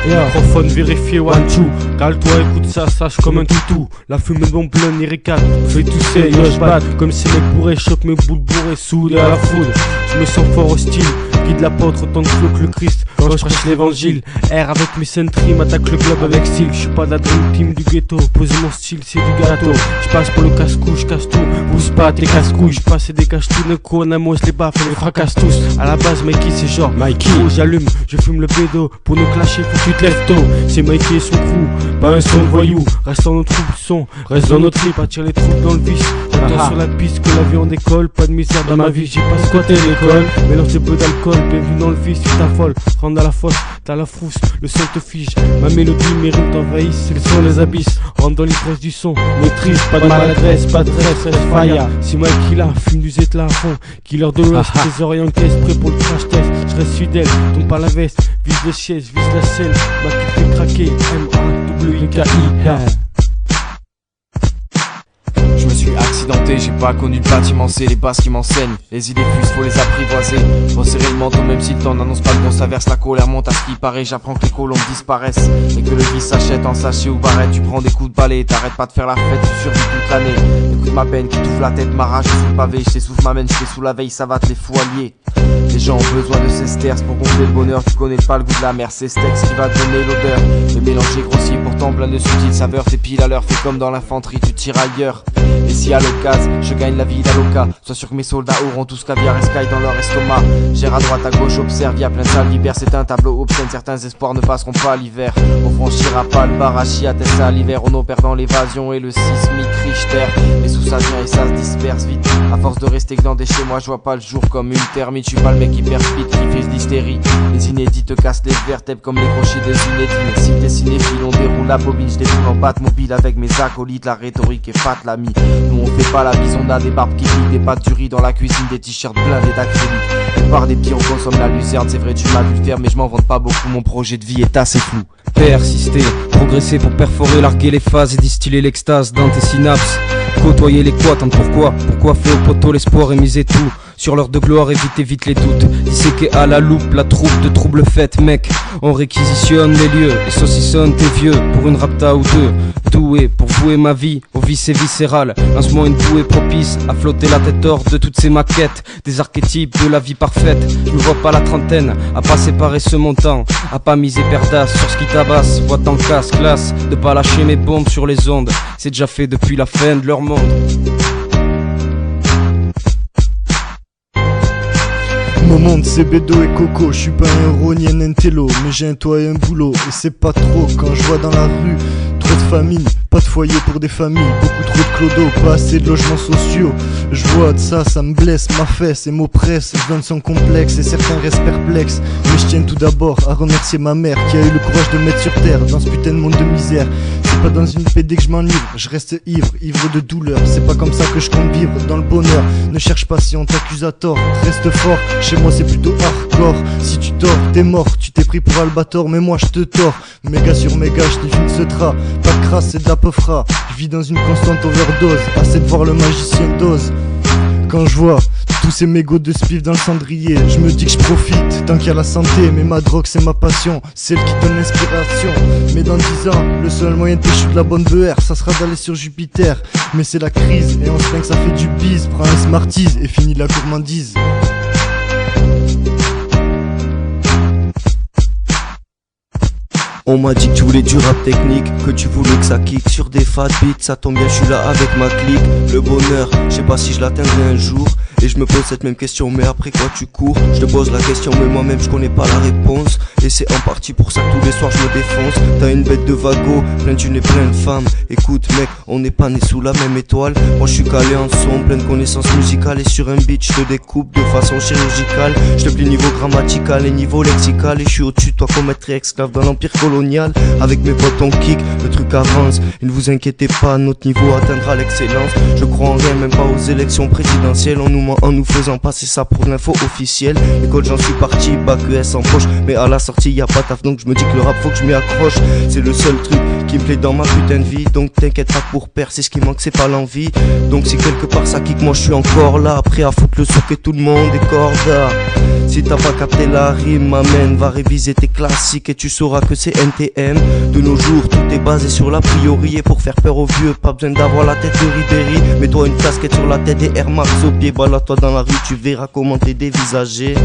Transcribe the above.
Microphone vérifié, one two. Cale-toi, écoute ça, sache comme un toutou. La fumée de mon plein irricate, fais tousser, yo j'bad. Comme si les bourrés choquent mes boules bourrées, soudées à la foudre. Je me sens fort hostile, guide l'apôtre autant de flots que le Christ. Quand je prêche l'évangile, R avec mes sentries, m'attaque le globe avec style. Je suis pas de la dream team du ghetto, poser mon style c'est du gâteau. Je passe pour le casse-cou, je casse tout, pousse pas tes casse-couilles. Je passe et décache tout, d'un coup en amos les baffes et les fracasse tous. À la base Mikey c'est genre Mikey, j'allume, je fume le bédo. Pour nous clasher faut que tu te lèves tôt. C'est Mikey et son crew, pas un son de voyou. Reste dans notre troupe son, reste dans notre trip, attire les troupes dans le vice. J'attends sur la piste que l'avion décolle, pas de misère dans ma vie. J'ai pas squatté l'école, mélange un peu d'alcool, bienvenue dans le vice, tu t'affoles. Rentre dans la fosse, t'as la frousse, le son te fige. Ma mélodie, mes rimes t'envahissent, c'est le son les abysses. Rentre dans l'ivresse du son, maîtrise, pas de maladresse, pas de reste, reste fire. C'est moi qui l'a, fume du zét là à fond. Killer de l'Ouest, tes oreilles en caisse, prêt pour le crash test. Je reste fidèle, tombe pas la veste, vise les chaises, vise la scène. Ma qui fait craquer, M-A-W-I-K-I. Je me suis accidenté, j'ai pas connu le bâtiment, c'est les bases qui m'enseignent. Les idées fusent, faut les apprivoiser. Resserrer le manteau même si le temps n'annonce pas de bon s'averse. La colère monte à ce qui paraît, j'apprends que les colombes disparaissent. Et que le vice s'achète en sachet ou barrette. Tu prends des coups de balai, t'arrêtes pas de faire la fête, tu survis toute l'année. Écoute ma peine qui t'ouvre la tête, ma rage sous le pavé. Je t'essouffle ma mène, je t'ai sous la veille, ça va te les fous alliés. Les gens ont besoin de ces sters pour gonfler le bonheur. Tu connais pas le goût de la mer, c'est ce texte qui va te donner l'odeur. Le mélange est grossier, pourtant plein de subtiles saveurs. T'es pile à l'heure, fais comme dans l'infanterie, tu tires ailleurs. Et si à l'occasion, je gagne la vie d'Aloca, sois sûr que mes soldats auront tous caviar et sky dans leur estomac. Gère à droite, à gauche, observe, y'a plein de salles vipères. C'est un tableau obscène, certains espoirs ne passeront pas l'hiver. On franchira pas le barachi, atteste à l'hiver. On opère dans l'évasion et le sismique Richter. Les sous ça vient et ça se disperse vite. À force de rester glandé chez moi, je vois pas le jour comme une termite. Je suis pas le mec hyper speed qui fait d'hystérie. Les inédits te cassent les vertèbres comme les crochets des inédits. Si t'es cinéphile, on déroule la bobine. Je déroule en Batmobile avec mes acolytes. La rhétorique est fat, l'ami. Nous on fait pas la bise, on a des barbes qui piquent, des pâtes du riz dans la cuisine, des t-shirts blindés d'acrylique. Et par des pieds on consomme la lucerne, c'est vrai tu m'as vu le faire mais je m'en vante pas beaucoup, mon projet de vie est assez flou. Persister, progresser pour perforer, larguer les phases et distiller l'extase dans tes synapses. Côtoyer les quoi, tant pourquoi faire au poteau l'espoir et miser tout sur l'heure de gloire, évite les doutes. Disséquer à la loupe, la troupe de troubles faites, mec. On réquisitionne les lieux et saucissonne tes vieux pour une rapta ou deux. Doué pour vouer ma vie au vice et viscéral. Lance-moi une bouée propice à flotter la tête hors de toutes ces maquettes. Des archétypes de la vie parfaite. Je me vois pas la trentaine à pas séparer ce montant, à pas miser perdasse sur ce qui tabasse. Vois t'en casse, classe, de pas lâcher mes bombes sur les ondes. C'est déjà fait depuis la fin de leur monde. Mon monde c'est Bédo et Coco, je suis pas un héros ni un intello, mais j'ai un toit et un boulot, et c'est pas trop quand je vois dans la rue trop de famine, pas de foyer pour des familles, beaucoup trop de clodo, pas assez de logements sociaux. Je vois de ça, ça me blesse, ma fesse et m'oppresse, je donne son complexe et certains restent perplexes. Mais je tiens tout d'abord à remercier ma mère qui a eu le courage de me mettre sur terre dans ce putain de monde de misère. C'est pas dans une PD que je m'enivre, je reste ivre de douleur. C'est pas comme ça que je compte vivre dans le bonheur. Ne cherche pas si on t'accuse à tort, reste fort, chez moi c'est plutôt hardcore. Si tu tords, t'es mort, tu t'es pris pour Albator, mais moi je te tords. Méga sur méga, je t'ai ce drap. Pas de crasse, c'est de la peufra. Je vis dans une constante overdose, assez de voir le magicien dose. Quand je vois tous ces mégots de spiff dans le cendrier, je me dis que je profite tant qu'il y a la santé. Mais ma drogue c'est ma passion, celle qui donne l'inspiration. Mais dans 10 ans, le seul moyen de pécho de la bonne BR, ça sera d'aller sur Jupiter. Mais c'est la crise et on se plaint que ça fait du bise. Prends un Smarties et finis la gourmandise. On m'a dit que tu voulais du rap technique, que tu voulais que ça kick sur des fat beats. Ça tombe bien, je suis là avec ma clique. Le bonheur, je sais pas si je l'atteindrai un jour. Et je me pose cette même question, mais après quoi tu cours? Je te pose la question, mais moi-même je connais pas la réponse. Et c'est en partie pour ça que tous les soirs je me défonce. T'as une bête de vago, plein de thunes et plein de femmes. Écoute mec, on n'est pas né sous la même étoile. Moi je suis calé en son, plein de connaissances musicales. Et sur un beat je te découpe de façon chirurgicale. Je te plie niveau grammatical et niveau lexical. Et je suis au-dessus de toi comme être esclave dans l'empire colonial. Avec mes potes on kick, le truc avance. Et ne vous inquiétez pas, notre niveau atteindra l'excellence. Je crois en rien, même pas aux élections présidentielles. On nous ment en nous faisant passer ça pour l'info officielle. École j'en suis parti, bac ES en poche, mais à la sortie, y a pas taf, donc je me dis que le rap faut que je m'y accroche. C'est le seul truc qui me plaît dans ma putain de vie. Donc t'inquiète pas pour percer, ce qui manque c'est pas l'envie. Donc si quelque part ça kick, moi je suis encore là, prêt à foutre le souk et tout le monde est corda. Si t'as pas capté la rime, m'amène, va réviser tes classiques et tu sauras que c'est NTM. De nos jours, tout est basé sur l'a priori. Et pour faire peur aux vieux, pas besoin d'avoir la tête de Ribéry. Mets-toi une casquette sur la tête et Air Max au pied. Balade-toi dans la rue, tu verras comment t'es dévisagé.